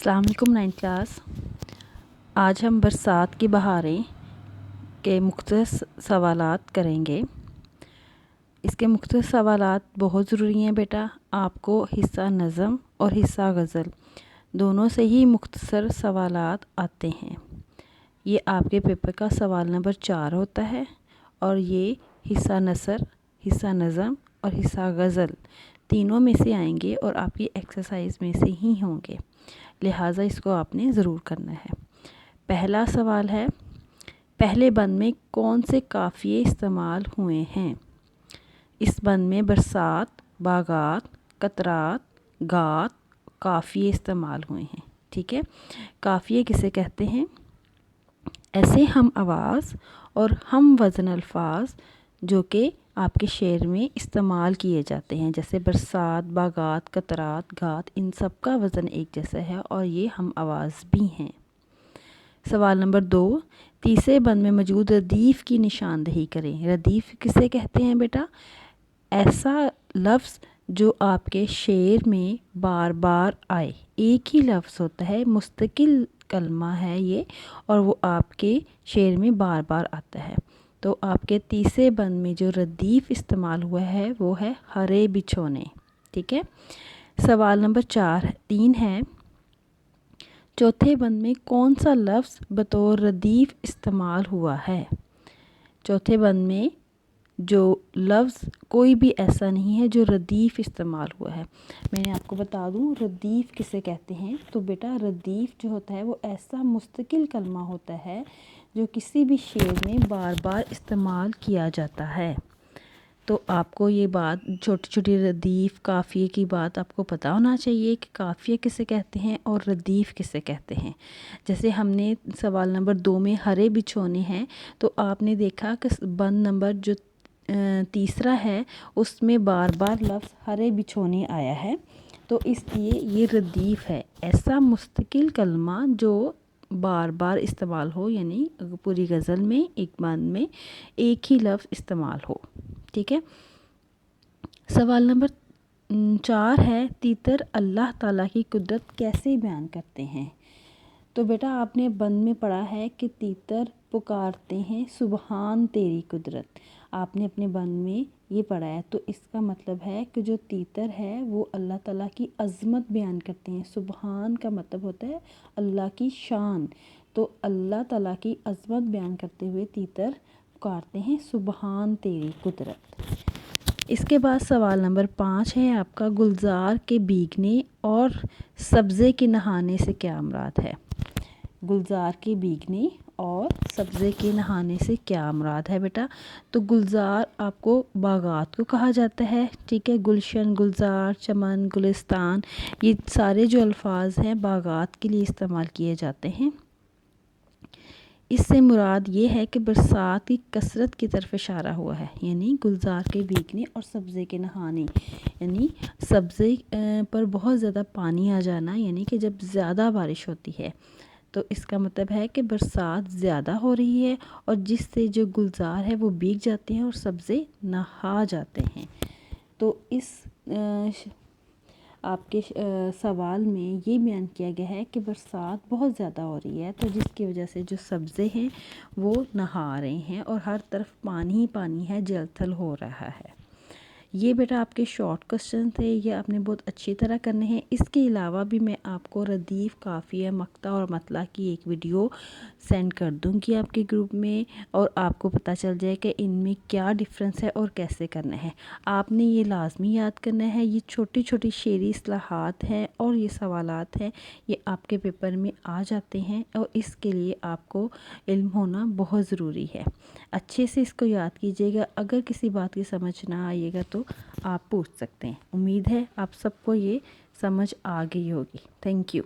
السلام علیکم 9th class. آج ہم برسات کی بہاریں کے مختصر سوالات کریں گے۔ اس کے مختصر سوالات بہت ضروری ہیں بیٹا۔ آپ کو حصہ نظم اور حصہ غزل دونوں سے ہی مختصر سوالات آتے ہیں۔ یہ آپ کے پیپر کا سوال نمبر 4 ہوتا ہے اور یہ حصہ نثر، حصہ نظم اور حصہ غزل تینوں میں سے آئیں گے اور آپ کی ایکسرسائز میں سے ہی ہوں گے، لہٰذا اس کو آپ نے ضرور کرنا ہے۔ پہلا سوال ہے، پہلے بند میں کون سے قافیے استعمال ہوئے ہیں؟ اس بند میں برسات، باغات، قطرات، گات قافیے استعمال ہوئے ہیں۔ ٹھیک ہے، قافیے کسے کہتے ہیں؟ ایسے ہم آواز اور ہم وزن الفاظ جو کہ آپ کے شعر میں استعمال کیے جاتے ہیں، جیسے برسات، باغات، قطرات، گات، ان سب کا وزن ایک جیسا ہے اور یہ ہم آواز بھی ہیں۔ سوال نمبر 2، تیسرے بند میں موجود ردیف کی نشاندہی کریں۔ ردیف کسے کہتے ہیں بیٹا؟ ایسا لفظ جو آپ کے شعر میں بار بار آئے، ایک ہی لفظ ہوتا ہے، مستقل کلمہ ہے یہ، اور وہ آپ کے شعر میں بار بار آتا ہے۔ تو آپ کے تیسرے بند میں جو ردیف استعمال ہوا ہے وہ ہے ہرے بچھونے۔ ٹھیک ہے، سوال نمبر 3 ہے، چوتھے بند میں کون سا لفظ بطور ردیف استعمال ہوا ہے؟ چوتھے بند میں جو لفظ کوئی بھی ایسا نہیں ہے جو ردیف استعمال ہوا ہے۔ میں نے آپ کو بتا دوں ردیف کسے کہتے ہیں، تو بیٹا ردیف جو ہوتا ہے وہ ایسا مستقل کلمہ ہوتا ہے جو کسی بھی شعر میں بار بار استعمال کیا جاتا ہے۔ تو آپ کو یہ بات، چھوٹی چھوٹی ردیف قافیے کی بات آپ کو پتہ ہونا چاہیے کہ قافیے کسے کہتے ہیں اور ردیف کسے کہتے ہیں۔ جیسے ہم نے سوال نمبر 2 میں ہرے بچھونے ہیں، تو آپ نے دیکھا کہ بند نمبر جو تیسرا ہے اس میں بار بار لفظ ہرے بچھونے آیا ہے، تو اس لیے یہ ردیف ہے، ایسا مستقل کلمہ جو بار بار استعمال ہو، یعنی پوری غزل میں ایک بند میں ایک ہی لفظ استعمال ہو۔ ٹھیک ہے، سوال نمبر 4 ہے، تیتر اللہ تعالیٰ کی قدرت کیسے بیان کرتے ہیں؟ تو بیٹا آپ نے بند میں پڑھا ہے کہ تیتر پکارتے ہیں سبحان تیری قدرت، آپ نے اپنے بند میں یہ پڑھا ہے، تو اس کا مطلب ہے کہ جو تیتر ہے وہ اللہ تعالیٰ کی عظمت بیان کرتے ہیں۔ سبحان کا مطلب ہوتا ہے اللہ کی شان، تو اللہ تعالیٰ کی عظمت بیان کرتے ہوئے تیتر پکارتے ہیں سبحان تیری قدرت۔ اس کے بعد سوال نمبر 5 ہے آپ کا، گلزار کے بھیگنے اور سبزے کے نہانے سے کیا مراد ہے؟ گلزار کے بھیگنے اور سبزے کے نہانے سے کیا مراد ہے بیٹا؟ تو گلزار آپ کو باغات کو کہا جاتا ہے۔ ٹھیک ہے، گلشن، گلزار، چمن، گلستان، یہ سارے جو الفاظ ہیں باغات کے لیے استعمال کیے جاتے ہیں۔ اس سے مراد یہ ہے کہ برسات کی کثرت کی طرف اشارہ ہوا ہے، یعنی گلزار کے بھیگنے اور سبزے کے نہانے، یعنی سبزے پر بہت زیادہ پانی آ جانا، یعنی کہ جب زیادہ بارش ہوتی ہے تو اس کا مطلب ہے کہ برسات زیادہ ہو رہی ہے، اور جس سے جو گلزار ہے وہ بھیگ جاتے ہیں اور سبزے نہا جاتے ہیں۔ تو اس آپ کے سوال میں یہ بیان کیا گیا ہے کہ برسات بہت زیادہ ہو رہی ہے، تو جس کی وجہ سے جو سبزے ہیں وہ نہا رہے ہیں اور ہر طرف پانی ہی پانی ہے، جل تھل ہو رہا ہے۔ یہ بیٹا آپ کے شارٹ کوسچن تھے، یہ آپ نے بہت اچھی طرح کرنے ہیں۔ اس کے علاوہ بھی میں آپ کو ردیف، قافیہ، مقطع اور مطلع کی ایک ویڈیو سینڈ کر دوں گی آپ کے گروپ میں، اور آپ کو پتہ چل جائے کہ ان میں کیا ڈفرینس ہے اور کیسے کرنا ہے۔ آپ نے یہ لازمی یاد کرنا ہے، یہ چھوٹی چھوٹی شعری اصطلاحات ہیں اور یہ سوالات ہیں، یہ آپ کے پیپر میں آ جاتے ہیں، اور اس کے لیے آپ کو علم ہونا بہت ضروری ہے۔ اچھے سے اس کو یاد کیجیے گا، اگر کسی بات کی سمجھ نہ آئیے گا تو آپ پوچھ سکتے ہیں۔ امید ہے آپ سب کو یہ سمجھ آ گئی ہوگی۔ Thank you.